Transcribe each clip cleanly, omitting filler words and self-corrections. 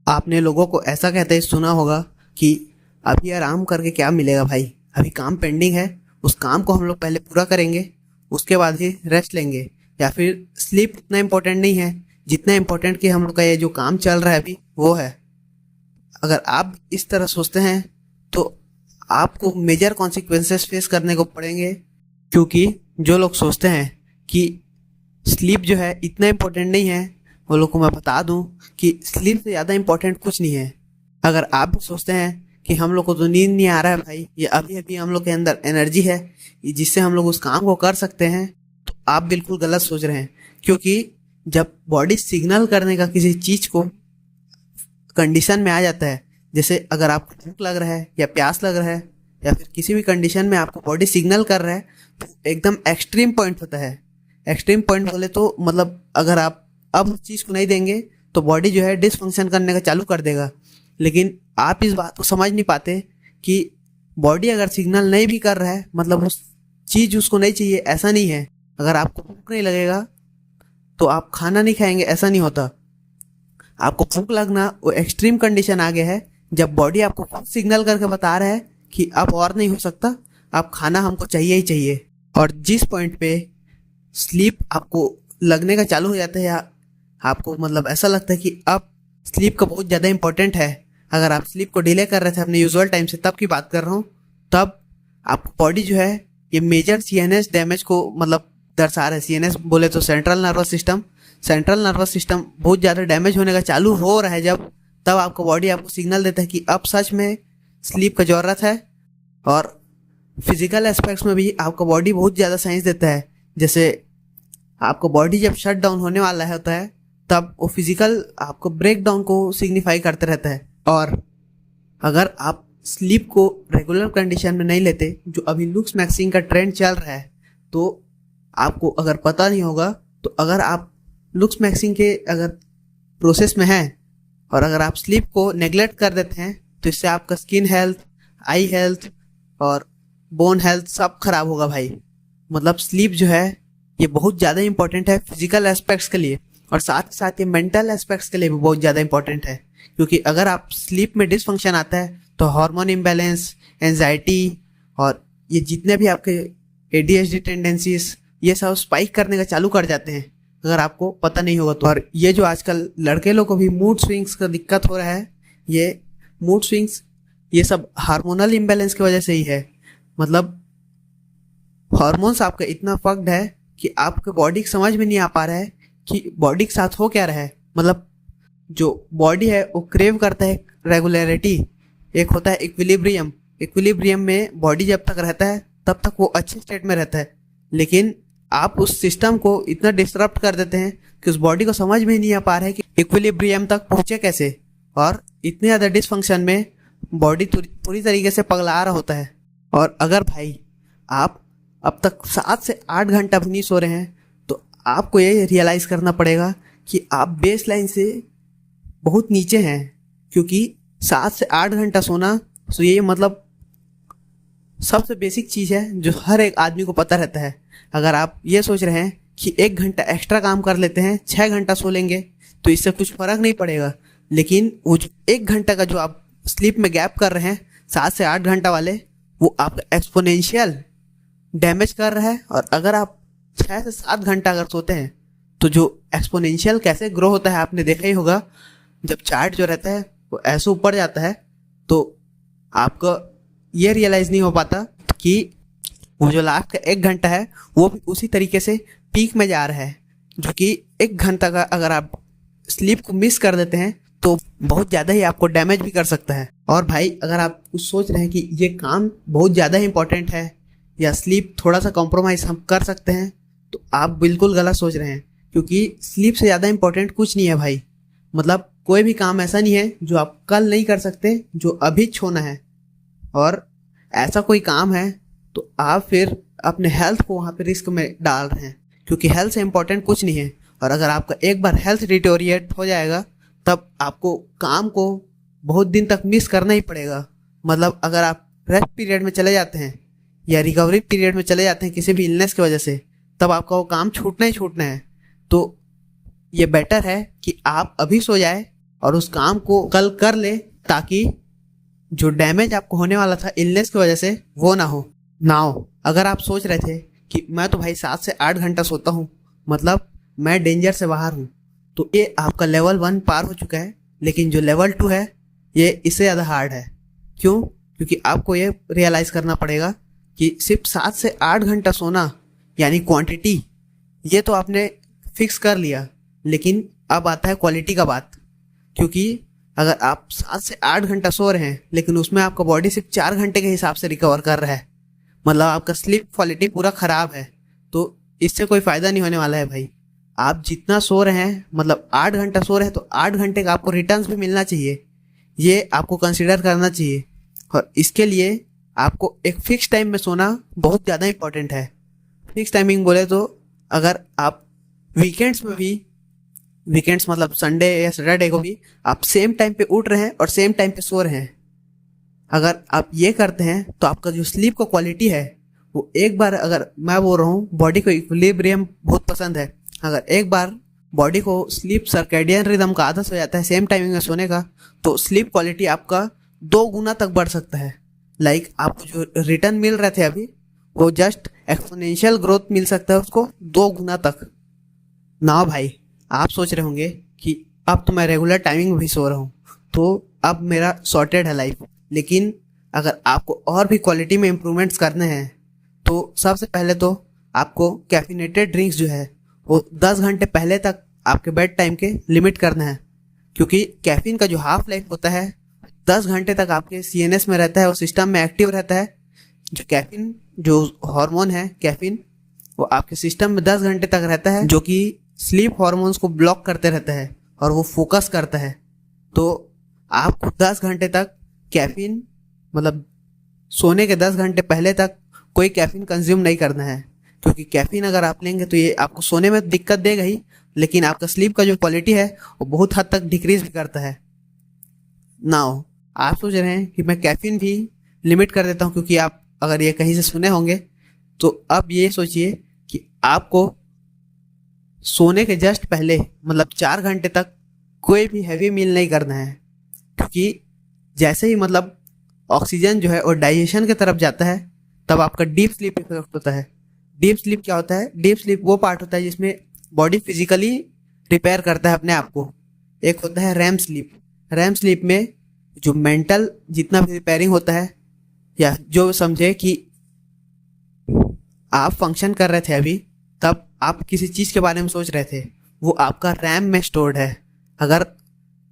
आपने लोगों को ऐसा कहते सुना होगा कि अभी आराम करके क्या मिलेगा भाई, अभी काम पेंडिंग है, उस काम को हम लोग पहले पूरा करेंगे, उसके बाद ही रेस्ट लेंगे। या फिर स्लीप उतना इम्पोर्टेंट नहीं है जितना इम्पोर्टेंट कि हम लोग का ये जो काम चल रहा है अभी वो है। अगर आप इस तरह सोचते हैं तो आपको मेजर कॉन्सिक्वेंसेस फेस करने को पड़ेंगे, क्योंकि जो लोग सोचते हैं कि स्लीप जो है इतना इम्पोर्टेंट नहीं है, वो लोग को मैं बता दूं कि स्लीप से ज़्यादा इम्पोर्टेंट कुछ नहीं है। अगर आप भी सोचते हैं कि हम लोग को तो नींद नहीं आ रहा है भाई, ये अभी अभी हम लोग के अंदर एनर्जी है जिससे हम लोग उस काम को कर सकते हैं, तो आप बिल्कुल गलत सोच रहे हैं। क्योंकि जब बॉडी सिग्नल करने का किसी चीज़ को कंडीशन में आ जाता है, जैसे अगर आपको भूख लग रहा है या प्यास लग रहा है या फिर किसी भी कंडीशन में आपको बॉडी सिग्नल कर रहा है, तो एकदम एक्सट्रीम पॉइंट होता है। एक्सट्रीम पॉइंट बोले तो मतलब अगर आप अब उस चीज़ को नहीं देंगे तो बॉडी जो है डिसफंक्शन करने का चालू कर देगा। लेकिन आप इस बात को समझ नहीं पाते कि बॉडी अगर सिग्नल नहीं भी कर रहा है मतलब उस चीज़ उसको नहीं चाहिए, ऐसा नहीं है। अगर आपको भूख नहीं लगेगा तो आप खाना नहीं खाएंगे, ऐसा नहीं होता। आपको भूख लगना वो एक्सट्रीम कंडीशन आ गया है जब बॉडी आपको खुद सिग्नल करके बता रहा है कि अब और नहीं हो सकता, आप खाना हमको चाहिए ही चाहिए। और जिस पॉइंट पे स्लीप आपको लगने का चालू हो जाता है या आपको मतलब ऐसा लगता है कि अब स्लीप का बहुत ज़्यादा इंपॉर्टेंट है, अगर आप स्लीप को डिले कर रहे थे अपने यूजुअल टाइम से, तब की बात कर रहा हूँ, तब आपको बॉडी जो है ये मेजर सीएनएस डैमेज को मतलब दर्शा रहा है। सीएनएस बोले तो central nervous system, central nervous system बहुत ज़्यादा डैमेज होने का चालू हो रहा है जब, तब आपको बॉडी आपको सिग्नल देता है कि अब सच में स्लीप का ज़रूरत है। और फिजिकल एस्पेक्ट्स में भी आपका बॉडी बहुत ज़्यादा साइंस देता है। जैसे आपको बॉडी जब शट डाउन होने वाला होता है तब वो फिजिकल आपको ब्रेक डाउन को सिग्निफाई करते रहता है। और अगर आप स्लीप को रेगुलर कंडीशन में नहीं लेते, जो अभी लुक्स मैक्सिंग का ट्रेंड चल रहा है, तो आपको अगर पता नहीं होगा तो अगर आप लुक्स मैक्सिंग के अगर प्रोसेस में हैं और अगर आप स्लीप को नेग्लेक्ट कर देते हैं तो इससे आपका स्किन हेल्थ, आई हेल्थ और बोन हेल्थ सब खराब होगा भाई। मतलब स्लीप जो है ये बहुत ज़्यादा इंपॉर्टेंट है फिजिकल एस्पेक्ट्स के लिए, और साथ ही साथ ये मेंटल एस्पेक्ट्स के लिए भी बहुत ज़्यादा इंपॉर्टेंट है। क्योंकि अगर आप स्लीप में डिसफंक्शन आता है तो हार्मोन इम्बैलेंस, एंजाइटी और ये जितने भी आपके एडीएचडी टेंडेंसीज ये सब स्पाइक करने का चालू कर जाते हैं, अगर आपको पता नहीं होगा तो। और ये जो आजकल लड़के लोग को भी मूड स्विंग्स का दिक्कत हो रहा है, ये मूड स्विंग्स ये सब हार्मोनल इम्बैलेंस की वजह से ही है। मतलब हार्मोन्स आपका इतना फक्ड है कि आपके बॉडी को समझ में नहीं आ पा रहा है कि बॉडी के साथ हो क्या रहा है। मतलब जो बॉडी है वो क्रेव करता है रेगुलरिटी, एक होता है इक्विलिब्रियम। इक्विलिब्रियम में बॉडी जब तक रहता है तब तक वो अच्छे स्टेट में रहता है, लेकिन आप उस सिस्टम को इतना डिस्टर्ब कर देते हैं कि उस बॉडी को समझ में नहीं आ पा रहा है कि इक्विलिब्रियम तक पहुंचे कैसे। और इतने ज़्यादा डिसफंक्शन में बॉडी पूरी तरीके से पगला रहा होता है। और अगर भाई आप अब तक 7 से 8 घंटा भी नहीं सो रहे हैं तो आपको ये रियलाइज़ करना पड़ेगा कि आप बेस लाइन से बहुत नीचे हैं। क्योंकि 7 से 8 घंटा सोना तो ये मतलब सबसे बेसिक चीज़ है जो हर एक आदमी को पता रहता है। अगर आप ये सोच रहे हैं कि 1 घंटा एक्स्ट्रा काम कर लेते हैं, 6 घंटा सो लेंगे तो इससे कुछ फ़र्क नहीं पड़ेगा, लेकिन वो जो 1 घंटा का जो आप स्लीप में गैप कर रहे हैं 7 से 8 घंटा वाले, वो आपका एक्सपोनेंशियल डैमेज कर रहा है। और अगर आप 6 से 7 घंटा अगर सोते हैं तो जो एक्सपोनेंशियल कैसे ग्रो होता है आपने देखा ही होगा। जब चार्ट जो रहता है वो ऐसे ऊपर जाता है तो आपको ये रियलाइज़ नहीं हो पाता कि वो जो लास्ट का 1 घंटा है वो भी उसी तरीके से पीक में जा रहा है। जो कि 1 घंटा का अगर आप स्लीप को मिस कर देते हैं तो बहुत ज़्यादा ही आपको डैमेज भी कर सकता है। और भाई अगर आप कुछ सोच रहे हैं कि ये काम बहुत ज़्यादा इंपॉर्टेंट है या स्लीप थोड़ा सा कॉम्प्रोमाइज़ हम कर सकते हैं, तो आप बिल्कुल गलत सोच रहे हैं। क्योंकि स्लीप से ज़्यादा इंपॉर्टेंट कुछ नहीं है भाई। मतलब कोई भी काम ऐसा नहीं है जो आप कल नहीं कर सकते, जो अभी छोड़ना है। और ऐसा कोई काम है तो आप फिर अपने हेल्थ को वहाँ पे रिस्क में डाल रहे हैं, क्योंकि हेल्थ से इंपॉर्टेंट कुछ नहीं है। और अगर आपका एक बार हेल्थ डिटोरिएट हो जाएगा तब आपको काम को बहुत दिन तक मिस करना ही पड़ेगा। मतलब अगर आप रेस्ट पीरियड में चले जाते हैं या रिकवरी पीरियड में चले जाते हैं किसी भी इलनेस की वजह से, तब आपका वो काम छूटना ही छूटना है। तो ये बेटर है कि आप अभी सो जाए और उस काम को कल कर ले, ताकि जो डैमेज आपको होने वाला था इलनेस की वजह से वो ना हो। अगर आप सोच रहे थे कि मैं तो भाई 7 से 8 घंटा सोता हूँ, मतलब मैं डेंजर से बाहर हूँ, तो ये आपका लेवल 1 पार हो चुका है। लेकिन जो लेवल 2 है ये इससे ज़्यादा हार्ड है। क्यों? क्योंकि आपको ये रियलाइज़ करना पड़ेगा कि सिर्फ 7 से 8 घंटा सोना यानी क्वांटिटी, ये तो आपने फिक्स कर लिया, लेकिन अब आता है क्वालिटी का बात। क्योंकि अगर आप 7 से 8 घंटा सो रहे हैं लेकिन उसमें आपका बॉडी सिर्फ 4 घंटे के हिसाब से रिकवर कर रहा है, मतलब आपका स्लीप क्वालिटी पूरा खराब है, तो इससे कोई फायदा नहीं होने वाला है भाई। आप जितना सो रहे हैं, मतलब 8 घंटा सो रहे हैं, तो 8 घंटे का आपको रिटर्न्स भी मिलना चाहिए, ये आपको कंसिडर करना चाहिए। और इसके लिए आपको एक फिक्स टाइम में सोना बहुत ज़्यादा इंपॉर्टेंट है। फिक्स टाइमिंग बोले तो अगर आप वीकेंड्स में भी, वीकेंड्स मतलब संडे या सैटरडे को भी आप सेम टाइम पे उठ रहे हैं और सेम टाइम पे सो रहे हैं, अगर आप ये करते हैं तो आपका जो स्लीप का क्वालिटी है वो एक बार, अगर मैं बोल रहा हूँ बॉडी को इक्विलिब्रियम बहुत पसंद है, अगर एक बार बॉडी को स्लीप सर्कैडियन रिदम का आदत हो जाता है सेम टाइमिंग में सोने का, तो स्लीप क्वालिटी आपका 2 गुना तक बढ़ सकता है। लाइक आपको जो रिटर्न मिल रहे थे अभी, वो जस्ट एक्सपोनेंशियल ग्रोथ मिल सकता है उसको 2 गुना तक ना। भाई आप सोच रहे होंगे कि अब तो मैं रेगुलर टाइमिंग में भी सो रहा हूँ, तो अब मेरा सॉर्टेड है लाइफ। लेकिन अगर आपको और भी क्वालिटी में इम्प्रूवमेंट्स करने हैं, तो सबसे पहले तो आपको कैफिनेटेड ड्रिंक्स जो है वो 10 घंटे पहले तक आपके बेड टाइम के लिमिट करना है। क्योंकि कैफीन का जो हाफ लाइफ होता है 10 घंटे तक आपके सीएनएस में रहता है और सिस्टम में एक्टिव रहता है। जो कैफीन, जो हार्मोन है कैफीन, वो आपके सिस्टम में 10 घंटे तक रहता है, जो कि स्लीप हार्मोन्स को ब्लॉक करते रहता है और वो फोकस करता है। तो आपको 10 घंटे तक कैफीन, मतलब सोने के 10 घंटे पहले तक कोई कैफीन कंज्यूम नहीं करना है। क्योंकि कैफीन अगर आप लेंगे तो ये आपको सोने में दिक्कत देगा ही, लेकिन आपका स्लीप का जो क्वालिटी है वो बहुत हद तक डिक्रीज भी करता है। नाउ आप सोच रहे हैं कि मैं कैफीन भी लिमिट कर देता हूँ, क्योंकि आप अगर ये कहीं से सुने होंगे, तो अब ये सोचिए कि आपको सोने के जस्ट पहले, मतलब 4 घंटे तक कोई भी हैवी मील नहीं करना है। क्योंकि जैसे ही मतलब ऑक्सीजन जो है और डाइजेशन की तरफ जाता है, तब आपका डीप स्लीप इफेक्ट होता है। डीप स्लीप क्या होता है? डीप स्लीप वो पार्ट होता है जिसमें बॉडी फिजिकली रिपेयर करता है अपने आप को। एक होता है रैम स्लीप। रैम स्लीप में जो मेंटल जितना भी रिपेयरिंग होता है, या जो समझे कि आप फंक्शन कर रहे थे अभी, तब आप किसी चीज़ के बारे में सोच रहे थे, वो आपका रैम में स्टोर्ड है। अगर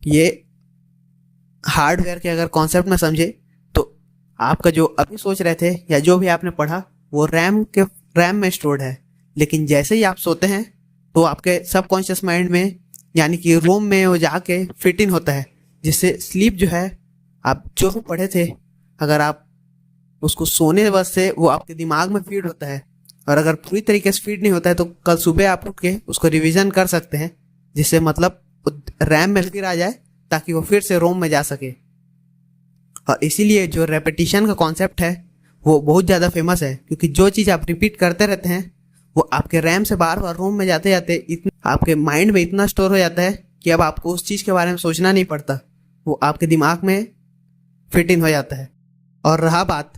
ये हार्डवेयर के अगर कॉन्सेप्ट में समझे, तो आपका जो अभी सोच रहे थे या जो भी आपने पढ़ा, वो रैम में स्टोर्ड है। लेकिन जैसे ही आप सोते हैं तो आपके सबकॉन्शियस माइंड में, यानी कि रोम में, वो जाके फिट इन होता है, जिससे स्लीप जो है, आप जो भी पढ़े थे, अगर आप उसको सोने वक्त से वो आपके दिमाग में फीड होता है। और अगर पूरी तरीके से फीड नहीं होता है तो कल सुबह आप उठ के उसको रिवीजन कर सकते हैं, जिससे मतलब रैम में फिर आ जाए, ताकि वो फिर से रोम में जा सके। और इसीलिए जो रेपिटेशन का कॉन्सेप्ट है वो बहुत ज़्यादा फेमस है, क्योंकि जो चीज़ आप रिपीट करते रहते हैं वो आपके रैम से बार बार रोम में जाते जाते आपके माइंड में इतना स्टोर हो जाता है कि अब आपको उस चीज़ के बारे में सोचना नहीं पड़ता, वो आपके दिमाग में फिट इन हो जाता है। और रहा बात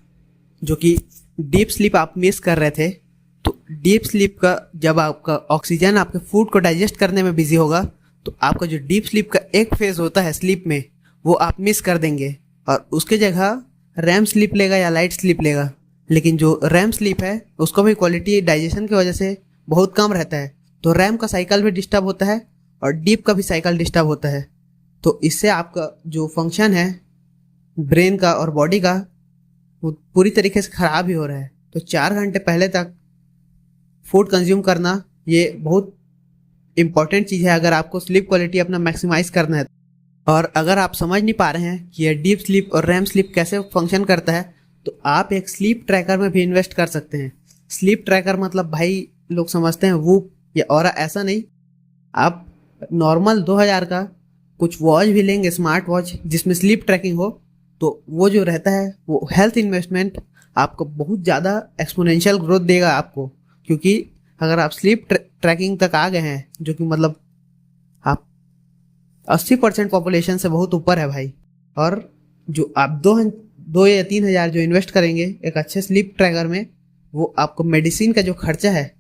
जो कि डीप स्लीप आप मिस कर रहे थे, तो डीप स्लीप का, जब आपका ऑक्सीजन आपके फूड को डाइजेस्ट करने में बिजी होगा, तो आपका जो डीप स्लीप का एक फेज होता है स्लीप में, वो आप मिस कर देंगे और उसके जगह रैम स्लीप लेगा या लाइट स्लीप लेगा। लेकिन जो रैम स्लीप है उसको भी क्वालिटी डाइजेशन की वजह से बहुत कम रहता है, तो रैम का साइकिल भी डिस्टर्ब होता है और डीप का भी साइकिल डिस्टर्ब होता है। तो इससे आपका जो फंक्शन है ब्रेन का और बॉडी का, वो पूरी तरीके से ख़राब ही हो रहा है। तो 4 घंटे पहले तक फूड कंज्यूम करना ये बहुत इम्पॉर्टेंट चीज़ है, अगर आपको स्लीप क्वालिटी अपना मैक्सिमाइज करना है। और अगर आप समझ नहीं पा रहे हैं कि ये डीप स्लीप और रैम स्लीप कैसे फंक्शन करता है, तो आप एक स्लीप ट्रैकर में भी इन्वेस्ट कर सकते हैं। स्लीप ट्रैकर मतलब भाई लोग समझते हैं वूप या ऑरा, ऐसा नहीं। आप नॉर्मल 2000 का कुछ वॉच भी लेंगे, स्मार्ट वॉच जिसमें स्लीप ट्रैकिंग हो, तो वो जो रहता है वो हेल्थ इन्वेस्टमेंट आपको बहुत ज़्यादा एक्सपोनेंशियल ग्रोथ देगा आपको। क्योंकि अगर आप स्लीप ट्रैकिंग तक आ गए हैं, जो कि मतलब आप 80% पॉपुलेशन से बहुत ऊपर है भाई। और जो आप 2 या 3 हज़ार जो इन्वेस्ट करेंगे एक अच्छे स्लीप ट्रैकर में, वो आपको मेडिसिन का जो खर्चा है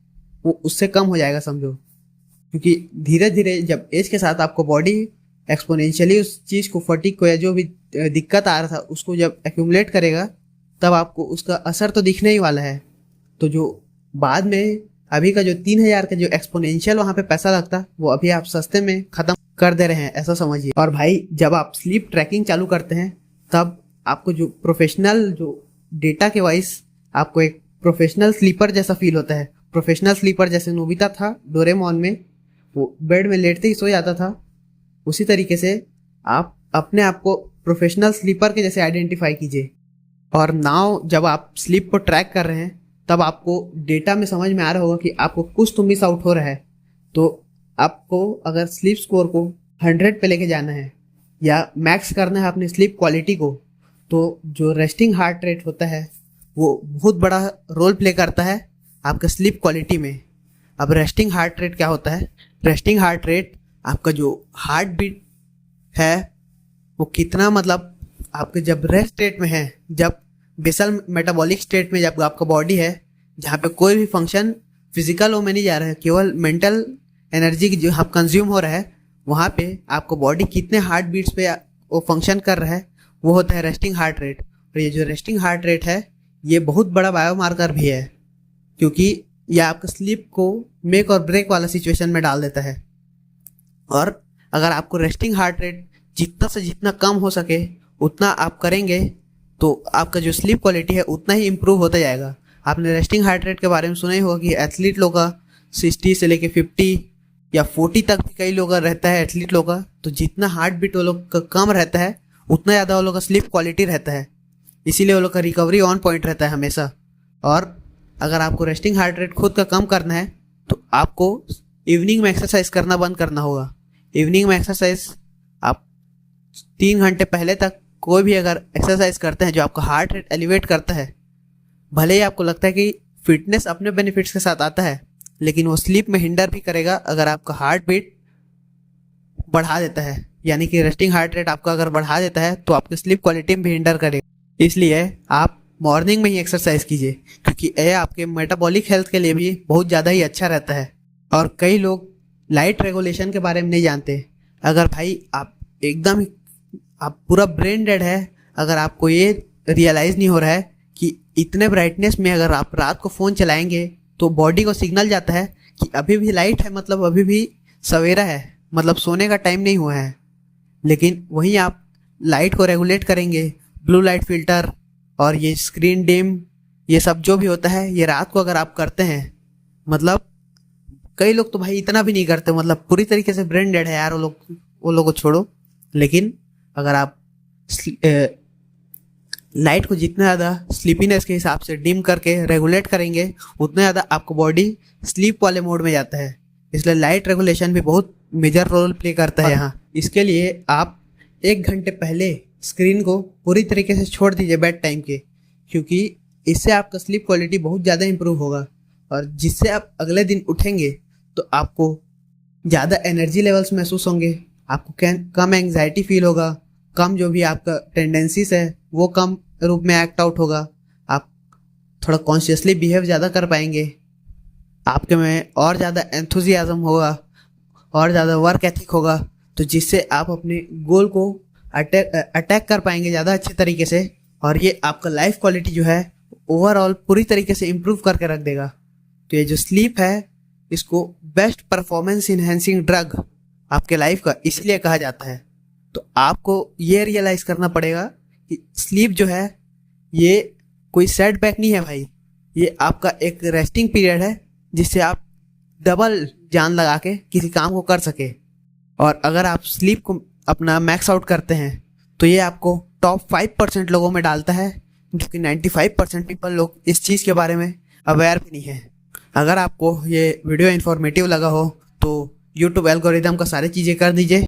वो उससे कम हो जाएगा समझो। क्योंकि धीरे धीरे जब एज के साथ आपको बॉडी एक्सपोनेंशियली उस चीज़ को, फटीग को या जो भी दिक्कत आ रहा था उसको जब एक्यूमुलेट करेगा, तब आपको उसका असर तो दिखने ही वाला है। तो जो बाद में अभी का जो 3 हज़ार का जो एक्सपोनेंशियल वहाँ पे पैसा लगता, वो अभी आप सस्ते में ख़त्म कर दे रहे हैं, ऐसा समझिए। और भाई जब आप स्लीप ट्रैकिंग चालू करते हैं तब आपको जो प्रोफेशनल जो डेटा के वाइज आपको एक प्रोफेशनल स्लीपर जैसा फील होता है। प्रोफेशनल स्लीपर जैसे नोबिता था डोरेमोन में, वो बेड में लेटते ही सो जाता था, उसी तरीके से आप अपने आप को प्रोफेशनल स्लीपर के जैसे आइडेंटिफाई कीजिए। और नाउ जब आप स्लीप को ट्रैक कर रहे हैं तब आपको डेटा में समझ में आ रहा होगा कि आपको कुछ तो मिस आउट हो रहा है। तो आपको अगर स्लीप स्कोर को 100 पे लेके जाना है या मैक्स करना है अपनी स्लीप क्वालिटी को, तो जो रेस्टिंग हार्ट रेट होता है वो बहुत बड़ा रोल प्ले करता है आपके स्लीप क्वालिटी में। अब रेस्टिंग हार्ट रेट क्या होता है? रेस्टिंग हार्ट रेट आपका जो हार्ट बीट है वो कितना, मतलब आपके जब रेस्ट स्टेट में है, जब बेसल मेटाबॉलिक स्टेट में जब आपका बॉडी है, जहाँ पे कोई भी फंक्शन फिजिकल वो में नहीं जा रहा है, केवल मेंटल एनर्जी की जो आप कंज्यूम हो रहा है, वहाँ पे आपको बॉडी कितने हार्ट बीट्स पे वो फंक्शन कर रहा है, वो होता है रेस्टिंग हार्ट रेट। और ये जो रेस्टिंग हार्ट रेट है ये बहुत बड़ा बायोमार्कर भी है, क्योंकि ये आपके स्लीप को मेक और ब्रेक वाला सिचुएशन में डाल देता है। और अगर आपको रेस्टिंग हार्ट रेट जितना से जितना कम हो सके उतना आप करेंगे तो आपका जो स्लीप क्वालिटी है उतना ही इम्प्रूव होता जाएगा। आपने रेस्टिंग हार्ट रेट के बारे में सुना ही होगा कि एथलीट लोग का 60 से लेके 50 या 40 तक भी कई लोग का रहता है एथलीट लोग का। तो जितना हार्ट बीट वो लोग का कम रहता है उतना ज़्यादा वो लोग का स्लीप क्वालिटी रहता है, इसीलिए वो लोग का रिकवरी ऑन पॉइंट रहता है हमेशा। और अगर आपको रेस्टिंग हार्ट रेट खुद का कम करना है तो आपको इवनिंग में एक्सरसाइज करना बंद करना होगा। इवनिंग में एक्सरसाइज आप 3 घंटे पहले तक कोई भी अगर एक्सरसाइज करते हैं जो आपका हार्ट रेट एलिवेट करता है, भले ही आपको लगता है कि फिटनेस अपने बेनिफिट्स के साथ आता है, लेकिन वो स्लीप में हिंडर भी करेगा अगर आपका हार्ट बीट बढ़ा देता है। यानी कि रेस्टिंग हार्ट रेट आपका अगर बढ़ा देता है तो आपकी स्लीप क्वालिटी में भी हिंडर करेगा। इसलिए आप मॉर्निंग में ही एक्सरसाइज कीजिए, क्योंकि यह आपके मेटाबॉलिक हेल्थ के लिए भी बहुत ज़्यादा ही अच्छा रहता है। और कई लोग लाइट रेगुलेशन के बारे में नहीं जानते। अगर भाई आप पूरा ब्रेन डेड है, अगर आपको ये रियलाइज़ नहीं हो रहा है कि इतने ब्राइटनेस में अगर आप रात को फ़ोन चलाएंगे तो बॉडी को सिग्नल जाता है कि अभी भी लाइट है, मतलब अभी भी सवेरा है, मतलब सोने का टाइम नहीं हुआ है। लेकिन वहीं आप लाइट को रेगुलेट करेंगे, ब्लू लाइट फिल्टर और ये स्क्रीन डिम, ये सब जो भी होता है ये रात को अगर आप करते हैं, मतलब कई लोग तो भाई इतना भी नहीं करते, मतलब पूरी तरीके से ब्रेन डेड है यार वो लोग को छोड़ो। लेकिन अगर आप लाइट को जितना ज़्यादा स्लीपीनेस के हिसाब से डिम करके रेगुलेट करेंगे उतना ज़्यादा आपको बॉडी स्लीप वाले मोड में जाता है। इसलिए लाइट रेगुलेशन भी बहुत मेजर रोल प्ले करता है यहाँ। इसके लिए आप 1 घंटे पहले स्क्रीन को पूरी तरीके से छोड़ दीजिए बेड टाइम के, क्योंकि इससे आपका स्लीप क्वालिटी बहुत ज़्यादा इंप्रूव होगा। और जिससे आप अगले दिन उठेंगे तो आपको ज़्यादा एनर्जी लेवल्स महसूस होंगे, आपको कम एंग्जाइटी फील होगा, कम जो भी आपका टेंडेंसीज है वो कम रूप में एक्ट आउट होगा, आप थोड़ा कॉन्शियसली बिहेव ज़्यादा कर पाएंगे, आपके में और ज़्यादा एंथुजियाज्म होगा और ज़्यादा वर्क एथिक होगा, तो जिससे आप अपने गोल को अटैक कर पाएंगे ज़्यादा अच्छे तरीके से। और ये आपका लाइफ क्वालिटी जो है ओवरऑल पूरी तरीके से इम्प्रूव करके रख देगा। तो ये जो स्लीप है इसको बेस्ट परफॉर्मेंस इन्हेंसिंग ड्रग आपके लाइफ का इसलिए कहा जाता है। तो आपको ये रियलाइज़ करना पड़ेगा कि स्लीप जो है ये कोई सेटबैक नहीं है भाई, ये आपका एक रेस्टिंग पीरियड है जिससे आप डबल जान लगा के किसी काम को कर सके। और अगर आप स्लीप को अपना मैक्स आउट करते हैं तो ये आपको टॉप 5% लोगों में डालता है, जो कि 95% पीपल लोग इस चीज़ के बारे में अवेयर भी नहीं है। अगर आपको ये वीडियो इन्फॉर्मेटिव लगा हो तो यूट्यूब एल्गोरिदम का सारी चीज़ें कर दीजिए।